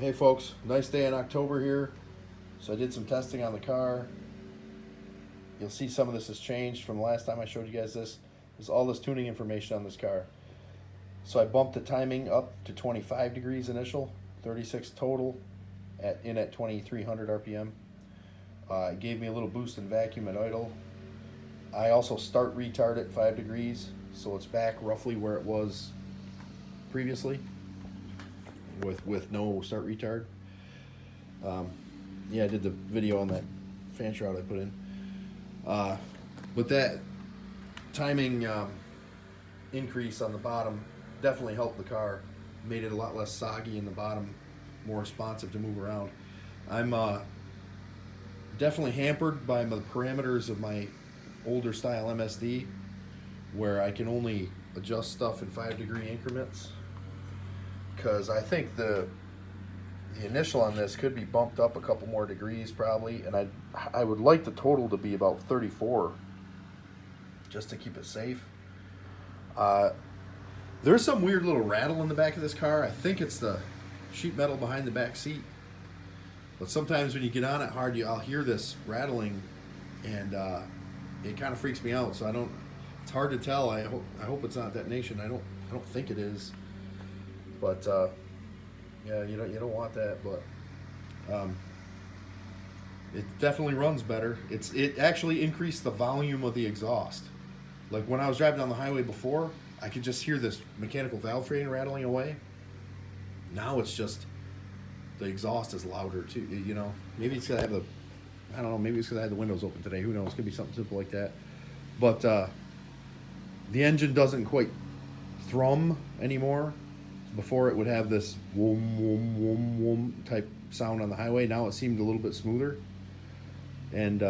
Hey folks, nice day in October here. So I did some testing on the car. You'll see some of this has changed from the last time I showed you guys this. There's all this tuning information on this car. So I bumped the timing up to 25 degrees initial, 36 total, at 2300 RPM. It gave me a little boost in vacuum at idle. I also start retard at 5 degrees, so it's back roughly where it was previously with no start retard. Yeah, I did the video on that fan shroud I put in. But that timing increase on the bottom definitely helped the car, made it a lot less soggy in the bottom, more responsive to move around. I'm definitely hampered by the parameters of my older style MSD, where I can only adjust stuff in 5 degree increments, because I think the initial on this could be bumped up a couple more degrees probably, and I would like the total to be about 34 just to keep it safe. There's some weird little rattle in the back of this car. I think it's the sheet metal behind the back seat, but sometimes when you get on it hard, I'll hear this rattling, and it kind of freaks me out. So I don't. It's hard to tell. I hope it's not detonation. I don't think it is, but yeah, you don't want that. But it definitely runs better. It actually increased the volume of the exhaust. Like when I was driving on the highway before, I could just hear this mechanical valve train rattling away. Now it's just the exhaust is louder too. You know, maybe it's gonna have the, I don't know, maybe it's because I had the windows open today. Who knows? It could be something simple like that. But the engine doesn't quite thrum anymore. Before it would have this whoom, whoom, whoom, whoom type sound on the highway. Now it seemed a little bit smoother. And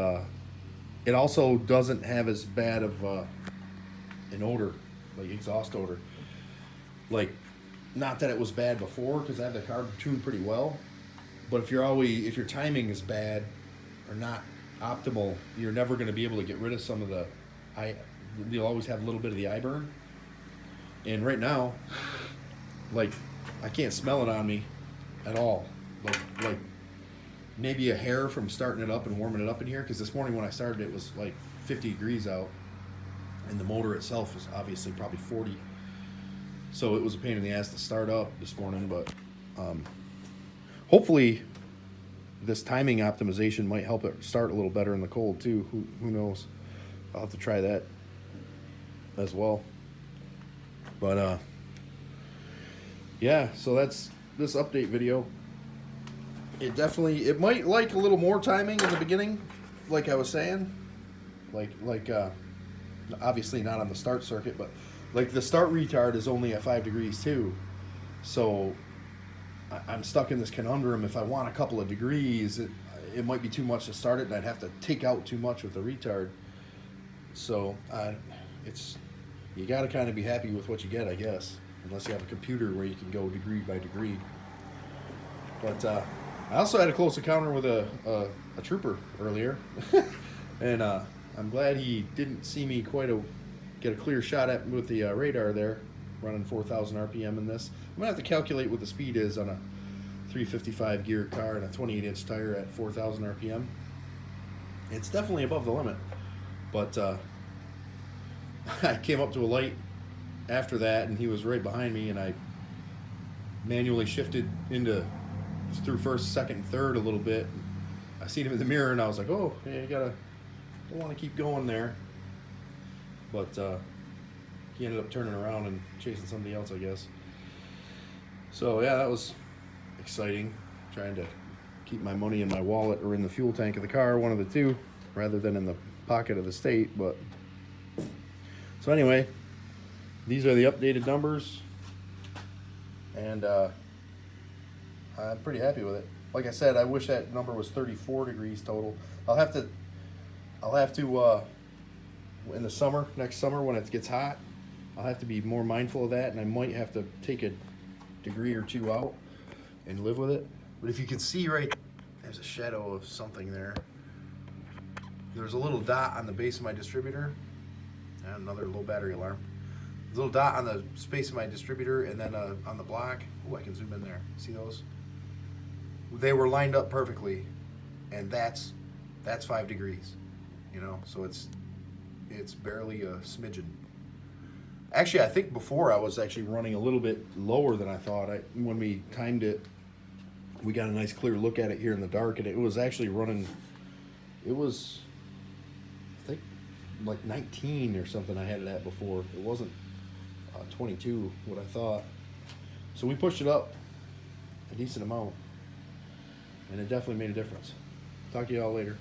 it also doesn't have as bad of an odor, like exhaust odor. Like, not that it was bad before, because I had the car tuned pretty well. But if your timing is bad or not optimal, you're never going to be able to get rid of some of the you'll always have a little bit of the eye burn. And right now, like, I can't smell it on me at all. Like maybe a hair from starting it up and warming it up in here, because this morning when I started it was like 50 degrees out, and the motor itself was obviously probably 40. So it was a pain in the ass to start up this morning, but hopefully this timing optimization might help it start a little better in the cold too. Who knows? I'll have to try that as well. But yeah, so that's this update video. It might like a little more timing in the beginning, like I was saying, like obviously not on the start circuit, but like the start retard is only at 5 degrees too. So I'm stuck in this conundrum. If I want a couple of degrees, it might be too much to start it, and I'd have to take out too much with the retard. So you got to kind of be happy with what you get, I guess, unless you have a computer where you can go degree by degree. But I also had a close encounter with a trooper earlier, and I'm glad he didn't see me get a clear shot at with the radar there, running 4,000 RPM in this. I'm gonna have to calculate what the speed is on a 355 gear car and a 28-inch tire at 4,000 RPM. It's definitely above the limit, but I came up to a light after that, and he was right behind me, and I manually shifted through first, second, and third a little bit. I seen him in the mirror, and I was like, oh, yeah, don't want to keep going there. But he ended up turning around and chasing somebody else, I guess. So yeah, that was exciting, trying to keep my money in my wallet or in the fuel tank of the car, one of the two, rather than in the pocket of the state. But so anyway, these are the updated numbers, and I'm pretty happy with it. Like I said, I wish that number was 34 degrees total. I'll have to in the summer, next summer when it gets hot, I'll have to be more mindful of that, and I might have to take a degree or two out and live with it. But if you can see right, there's a shadow of something there. There's a little dot on the base of my distributor, and another low battery alarm. There's a little dot on the space of my distributor, and then on the block. Oh, I can zoom in there. See those? they were lined up perfectly, and that's 5 degrees, you know. So it's barely a smidgen. Actually, I think before I was actually running a little bit lower than I thought. When we timed it, we got a nice clear look at it here in the dark, and it was actually running. It was, I think, like 19 or something. I had it at before. It wasn't 22 what I thought. So we pushed it up a decent amount, and it definitely made a difference. Talk to y'all later.